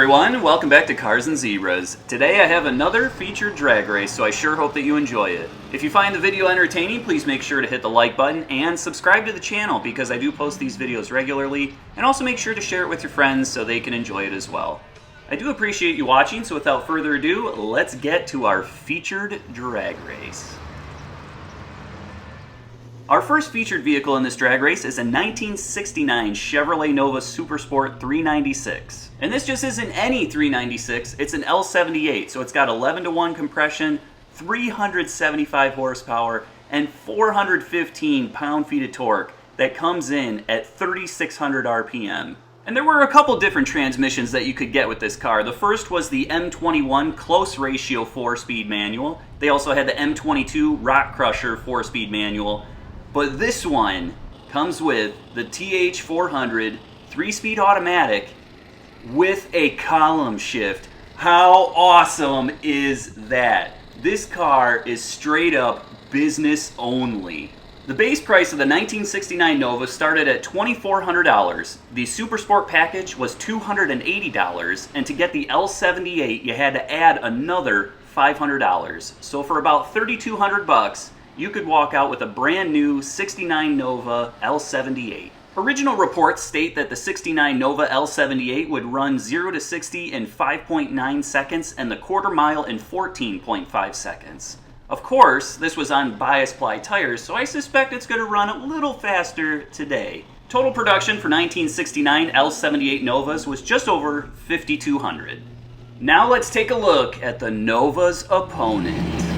everyone, welcome back to Cars and Zebras. Today I have another featured drag race, so I sure hope that you enjoy it. If you find the video entertaining, please make sure to hit the like button and subscribe to the channel because I do post these videos regularly, and also make sure to share it with your friends so they can enjoy it as well. I do appreciate you watching, so without further ado, let's get to our featured drag race. Our first featured vehicle in this drag race is a 1969 Chevrolet Nova Supersport 396. And this just isn't any 396, it's an L78, so it's got 11-to-1 compression, 375 horsepower, and 415 pound-feet of torque that comes in at 3,600 RPM. And there were a couple different transmissions that you could get with this car. The first was the M21 close ratio 4-speed manual. They also had the M22 Rock Crusher 4-speed manual. But this one comes with the TH400 3-speed automatic with a column shift. How awesome is that? This car is straight up business only. The base price of the 1969 Nova started at $2,400. The Supersport package was $280, and to get the L78 you had to add another $500. So for about $3,200 you could walk out with a brand new 69 Nova L78. Original reports state that the 69 Nova L78 would run 0 to 60 in 5.9 seconds and the quarter mile in 14.5 seconds. Of course, this was on bias ply tires, so I suspect it's going to run a little faster today. Total production for 1969 L78 Novas was just over 5,200. Now let's take a look at the Nova's opponent.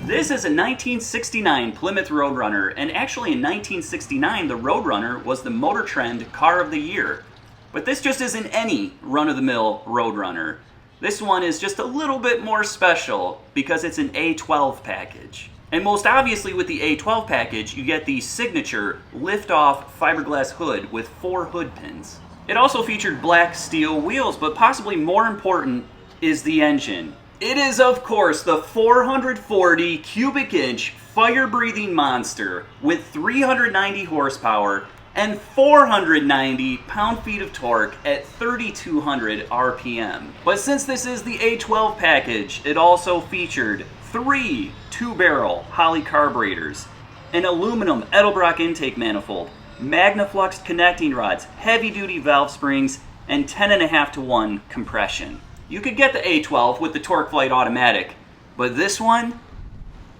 This is a 1969 Plymouth Roadrunner, and actually in 1969 the Roadrunner was the Motor Trend Car of the Year. But this just isn't any run-of-the-mill Roadrunner. This one is just a little bit more special because it's an A12 package. And most obviously with the A12 package you get the signature lift-off fiberglass hood with 4 hood pins. It also featured black steel wheels, but possibly more important is the engine. It is, of course, the 440 cubic inch fire-breathing monster with 390 horsepower and 490 pound-feet of torque at 3,200 RPM. But since this is the A12 package, it also featured 3 2-barrel Holley carburetors, an aluminum Edelbrock intake manifold, Magnaflux connecting rods, heavy-duty valve springs, and 10.5-to-1 compression. You could get the A12 with the TorqueFlite automatic, but this one,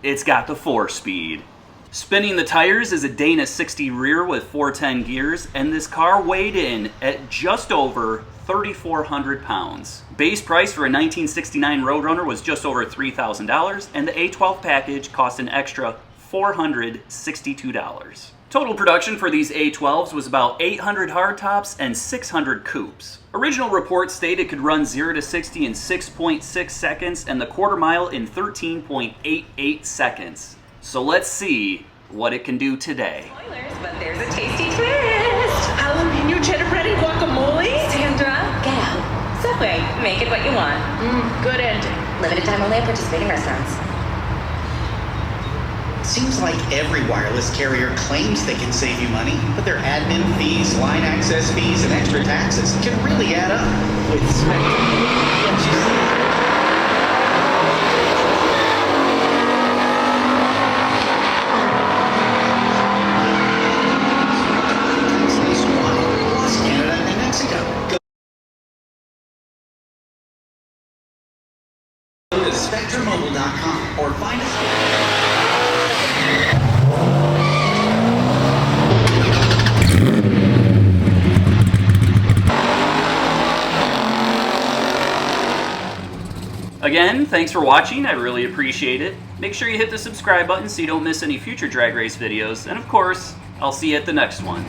it's got the 4-speed. Spinning the tires is a Dana 60 rear with 410 gears, and this car weighed in at just over 3,400 pounds. Base price for a 1969 Roadrunner was just over $3,000, and the A12 package cost an extra $462. Total production for these A12s was about 800 hardtops and 600 coupes. Original reports state it could run 0 to 60 in 6.6 seconds and the quarter mile in 13.88 seconds. So let's see what it can do today. Spoilers, but there's a tasty twist. Jalapeno cheddar bread and guacamole. Sandra, get out. Subway, make it what you want. Good ending. Limited time only at participating restaurants. Seems like every wireless carrier claims they can save you money, but their admin fees, line access fees, and extra taxes can really add up. With Canada and Mexico. Go to SpectrumMobile.com or find us. Again, thanks for watching, I really appreciate it. Make sure you hit the subscribe button so you don't miss any future drag race videos, and of course, I'll see you at the next one.